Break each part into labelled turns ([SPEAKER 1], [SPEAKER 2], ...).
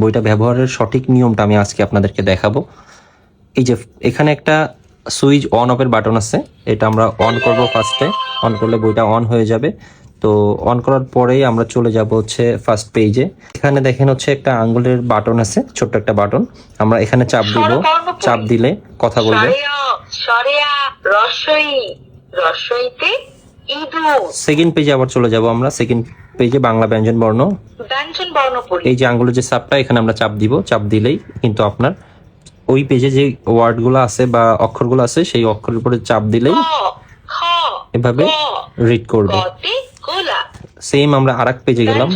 [SPEAKER 1] বইটা ব্যবহারের সঠিক নিয়মটা আমি আজকে আপনাদেরকে দেখাবো। এই যে এখানে একটা সুইচ অন অফের বাটন আছে, এটা আমরা অন করব। ফার্স্টে অন করলে বইটা অন হয়ে যাবে। তো অন করার পরেই আমরা চলে যাব হচ্ছে ফার্স্ট পেজে। এখানে দেখেন হচ্ছে একটা আঙ্গুলের বাটন আছে, ছোট্ট একটা বাটন। আমরা এখানে চাপ দিব, চাপ দিলে কথা বলবে। সেকেন্ড পেজে আবার চলে যাব আমরা। সেকেন্ড পেজে বাংলা ব্যঞ্জন বর্ণ, এই যে আঙ্গুলের যে চাপটা, এখানে আমরা চাপ দিব। চাপ দিলেই কিন্তু আপনার ওই পেজে যে ওয়ার্ডগুলো আছে বা অক্ষরগুলো আছে, সেই অক্ষরের উপরে চাপ দিলেই এভাবে রিড করবে। সেম আমরা আরেক পেজে গেলাম,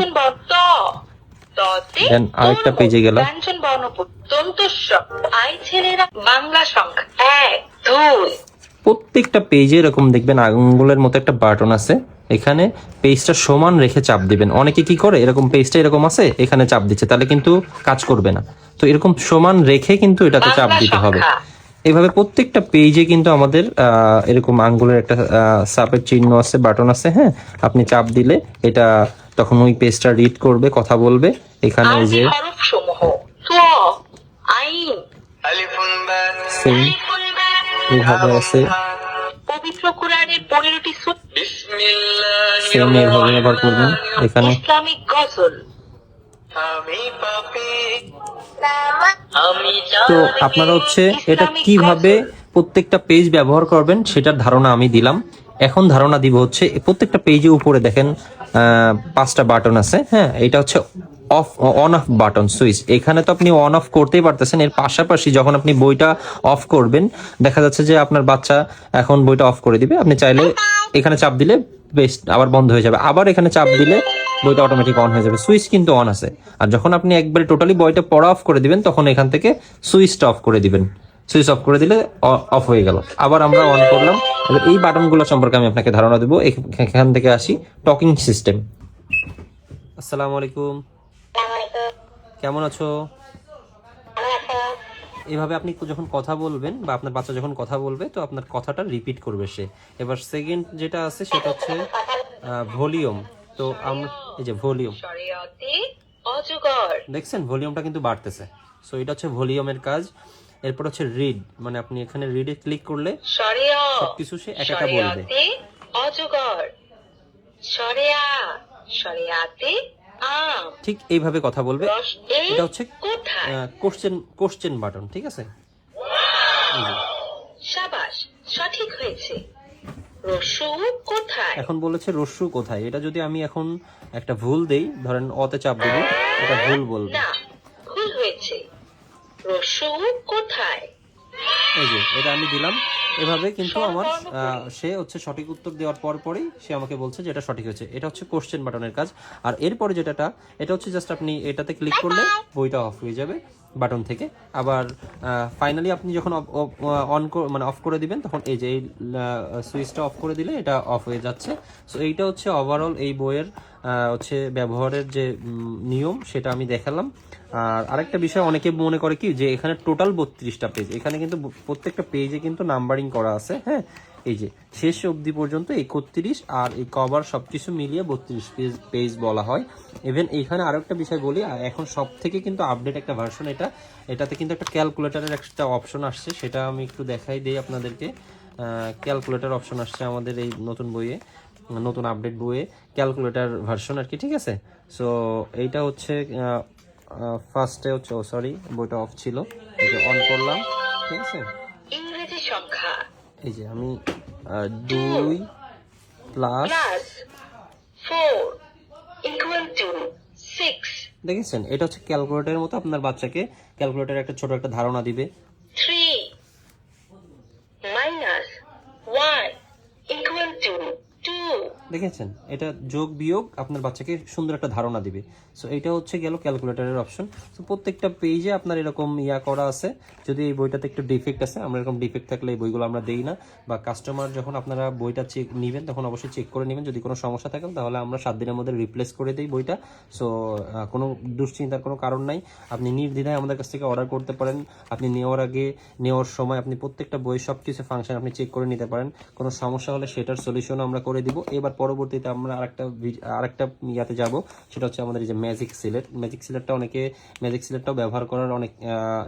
[SPEAKER 1] দেন আরেকটা পেজে গেলাম। প্রত্যেকটা পেজে এরকম দেখবেন আঙ্গুলের মতো একটা বাটন আছে, এখানে পেজটা সমান রেখে চাপ দিবেন। অনেকে কি করে, এরকম পেজটা এরকম আছে, এখানে চাপ দিচ্ছে, তাহলে কিন্তু কাজ করবে না। তো এরকম সমান রেখে কিন্তু এটাতে চাপ দিতে হবে। এইভাবে প্রত্যেকটা পেজে কিন্তু আমাদের এরকম আঙ্গুলের একটা চাপের চিহ্ন আছে, বাটন আছে। হ্যাঁ, আপনি চাপ দিলে এটা তখন ওই পেজটা রিড করবে, কথা বলবে। এখানে যে এইভাবে আছে,
[SPEAKER 2] পবিত্র কোরআনের 15টি সূরা,
[SPEAKER 1] সেম এইভাবে ব্যবহার করবেন। এখানে
[SPEAKER 2] ইসলামিক গজল।
[SPEAKER 1] তো আপনারা হচ্ছে এটা কিভাবে প্রত্যেকটা পেজ ব্যবহার করবেন সেটার ধারণা আমি দিলাম। এখন ধারণা দিব হচ্ছে প্রত্যেকটা পেজের উপরে দেখেন 5টা বাটন আছে। হ্যাঁ, এটা হচ্ছে of on of button switch. এখানে তো আপনি অন অফ করতেই পারতেছেন, এর পাশাপাশি যখন আপনি বইটা অফ করবেন, দেখা যাচ্ছে যে আপনার বাচ্চা এখন বইটা অফ করে দিবে। আপনি চাইলে এখানে চাপ দিলে পেজ আবার বন্ধ হয়ে যাবে, আবার এখানে চাপ দিলে বইটা অটোমেটিক অন হয়ে যাবে। সুইচ কিন্তু অন আছে। আর যখন আপনি একবারে টোটালি বইটা পড়া অফ করে দিবেন, তখন এখান থেকে সুইচটা অফ করে দিবেন। সুইচ অফ করে দিলে অফ হয়ে গেল। আবার আমরা অন করলাম। এবার এই বাটনগুলো সম্পর্কে আমি আপনাকে ধারণা দেবো। এখান থেকে আসি টকিং সিস্টেম। আসসালামু আলাইকুম, কেমন আছো? এভাবে আপনি যখন কথা বলবেন বা আপনার বাচ্চা যখন কথা বলবে, তো আপনার কথাটা রিপিট করবে সে। এবার সেকেন্ড যেটা আছে সেটা হচ্ছে ভলিউম। তো আমরা এই যে ভলিউম দেখছেন, ভলিউমটা কিন্তু বাড়তেছে। সো এটা হচ্ছে ভলিউমের কাজ। এরপর হচ্ছে রিড, মানে আপনি এখানে রিডে ক্লিক করলে সবকিছু সে একা একা বলবে। ঠিক এইভাবে কথা বলবে। এটা হচ্ছে কোশ্চেন বাটন, ঠিক আছে?
[SPEAKER 2] শাবাশ, সঠিক হয়েছে। রস্যু কোথায়?
[SPEAKER 1] এখন বলেছে রস্যু কোথায়। এটা যদি আমি এখন একটা ভুল দেই, ধরেন অতে চাপ দিব, এটা ভুল বলবে।
[SPEAKER 2] না, ভুল হয়েছে। রস্যু কোথায়?
[SPEAKER 1] এই যে এটা আমি দিলাম। এভাবে কিন্তু আমার সে হচ্ছে সঠিক উত্তর দেওয়ার পরই সে আমাকে বলছে যে এটা সঠিক হয়েছে। এটা হচ্ছে কোশ্চেন বাটনের কাজ। আর এরপরে যেটা, এটা হচ্ছে জাস্ট আপনি এটাতে ক্লিক করলে বইটা অফ হয়ে যাবে বাটন থেকে। আবার ফাইনালি আপনি যখন মানে অফ করে দিবেন, তখন এই যে এই সুইচটা অফ করে দিলে এটা অফ হয়ে যাচ্ছে। সো এইটা হচ্ছে ওভারঅল এই বইয়ের হচ্ছে ব্যবহারের যে নিয়ম, সেটা আমি দেখালাম। আর আরেকটা বিষয়, অনেকে মনে করে কি যে এখানে টোটাল 32টা পেজ, এখানে কিন্তু প্রত্যেকটা পেজে কিন্তু নাম্বারিং করা আছে। হ্যাঁ, এই যে শেষ অবধি পর্যন্ত 31, আর এই কভার সবকিছু মিলিয়ে 32 পেজ বলা হয়। ইভেন এইখানে আরো একটা বিষয় বলি, এখন সব থেকে কিন্তু আপডেট একটা ভার্সন এটাতে কিন্তু একটা ক্যালকুলেটরের একটা অপশন আসছে, সেটা আমি একটু দেখাই দিই আপনাদেরকে। ক্যালকুলেটর অপশন আসছে আমাদের এই নতুন বইয়ে, নতুন আপডেট বইয়ে ক্যালকুলেটর ভার্সন আর কি, ঠিক আছে? সো এইটা হচ্ছে ফার্স্টে হচ্ছে, সরি বইটা অফ ছিল, এই যে অন করলাম, ঠিক আছে?
[SPEAKER 2] ইংরেজি সংখ্যা,
[SPEAKER 1] এই যে আমি 2 প্লাস
[SPEAKER 2] 4 ইকুয়াল টু 6।
[SPEAKER 1] দেখেছেন, এটা হচ্ছে ক্যালকুলেটরের মতো আপনার বাচ্চাকে ক্যালকুলেটরের একটা ছোট একটা ধারণা দিবে।
[SPEAKER 2] 3 মাইনাস 1 ইকুয়াল টু 2।
[SPEAKER 1] দেখেছেন, এটা যোগ বিয়োগ আপনার বাচ্চাকে সুন্দর একটা ধারণা দিবে। সো এটা হচ্ছে গেল ক্যালকুলেটরের অপশন। সো প্রত্যেকটা পেজে আপনার এরকম করা আছে। যদি এই বইটাতে একটু ডিফেক্ট আছে, আমরা এরকম ডিফেক্ট থাকলে এই বইগুলো আমরা দেই না, বা কাস্টমার যখন আপনারা বইটা চেক নেবেন তখন অবশ্যই চেক করে নেবেন। যদি কোনো সমস্যা থাকে তাহলে আমরা 7 দিনের মধ্যে রিপ্লেস করে দিই বইটা। সো কোনো দুশ্চিন্তার কোনো কারণ নাই, আপনি নির্দ্বিধায় আমাদের কাছ থেকে অর্ডার করতে পারেন। আপনি নেওয়ার আগে, নেওয়ার সময় আপনি প্রত্যেকটা বইয়ের সব কিছু ফাংশন আপনি চেক করে নিতে পারেন। কোনো সমস্যা হলে সেটার সলিউশন আমরা করে দিব। এবার পরবর্তীতে আমরা আরেকটা ইয়াতে যাব, সেটা হচ্ছে আমাদের এই যে ম্যাজিক সিলেটটাও ব্যবহার করার অনেক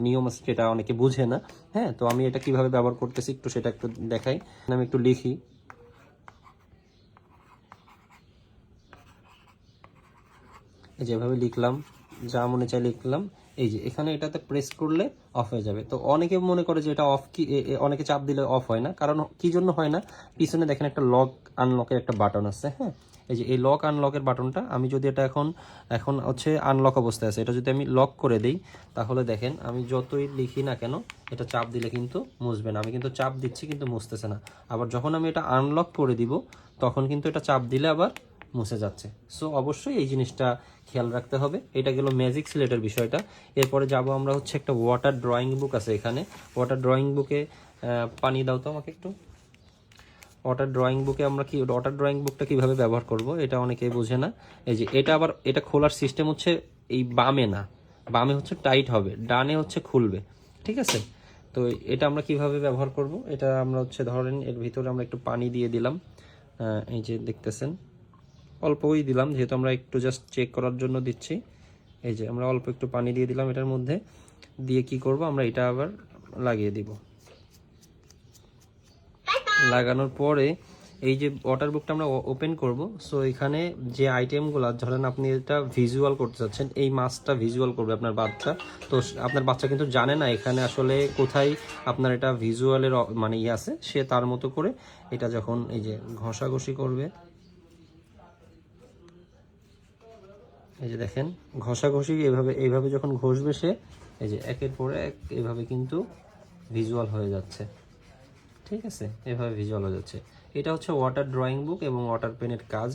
[SPEAKER 1] নিয়ম আছে, যেটা অনেকে বুঝে না। হ্যাঁ, তো আমি এটা কিভাবে ব্যবহার করতেছি একটু সেটা একটু দেখাই। আমি একটু লিখি, যেভাবে লিখলাম, যা মনে চাই লিখলাম। এই যে এখানে এটাতে প্রেস করলে অফ হয়ে যাবে। তো অনেকে মনে করে যে এটা অফ কি, অনেকে চাপ দিলে অফ হয় না। কারণ কি জন্য হয় না, পিছনে দেখেন একটা লক আনলকের একটা বাটন আছে। হ্যাঁ, এই যে এই লক আনলকের বাটনটা আমি যদি এটা এখন হচ্ছে আনলক অবস্থায় আছে, এটা যদি আমি লক করে দিই, তাহলে দেখেন আমি যতই লিখি না কেন এটা চাপ দিলে কিন্তু মুছবে না। আমি কিন্তু চাপ দিচ্ছি কিন্তু মুছতেছে না। আবার যখন আমি এটা আনলক করে দিব, তখন কিন্তু এটা চাপ দিলে আবার মুছে যাচ্ছে। সো অবশ্যই এই জিনিসটা খেয়াল রাখতে হবে। এটা গেল ম্যাজিক সিলেটের বিষয়টা। এরপরে যাব আমরা হচ্ছে একটা ওয়াটার ড্রয়িং বুক আছে এখানে। ওয়াটার ড্রয়িং বুকে পানি দাও তো আমাকে একটু। ওয়াটার ড্রয়িং বুকটা কিভাবে ব্যবহার করব এটা অনেকেই বোঝে না। এই যে এটা খোলার সিস্টেম হচ্ছে এই বামে হচ্ছে টাইট হবে, ডানে হচ্ছে খুলবে। ঠিক আছে, তো এটা আমরা কিভাবে ব্যবহার করব, এটা আমরা হচ্ছে ধরেন এর ভিতরে আমরা একটু পানি দিয়ে দিলাম। এই যে দেখতেছেন অল্পই দিলাম, যেহেতু আমরা একটু জাস্ট চেক করার জন্য দিচ্ছি। এই যে আমরা অল্প একটু পানি দিয়ে দিলাম এটার মধ্যে, দিয়ে কি করব, আমরা এটা আবার লাগিয়ে দিব। লাগানোর পরে এই যে ওয়াটার বুকটা আমরা ওপেন করব। সো এখানে যে আইটেমগুলো, ধরেন আপনি এটা ভিজুয়াল করতে চাচ্ছেন, এই মাছটা ভিজুয়াল করবে আপনার বাচ্চা। তো আপনার বাচ্চা কিন্তু জানে না এখানে আসলে কোথায় আপনার এটা ভিজুয়ালের মানে ইয়ে আছে। সে তার মতো করে এটা যখন এই যে ঘষাঘষি করবে, এই যে দেখেন ঘষাঘষি এইভাবে যখন ঘষবে সে, এই যে একের পরে এক এইভাবে কিন্তু ভিজুয়াল হয়ে যাচ্ছে। ঠিক আছে, এভাবে ভিজুয়াল হয়ে যাচ্ছে। এটা হচ্ছে ওয়াটার ড্রয়িং বুক এবং ওয়াটার পেনের কাজ।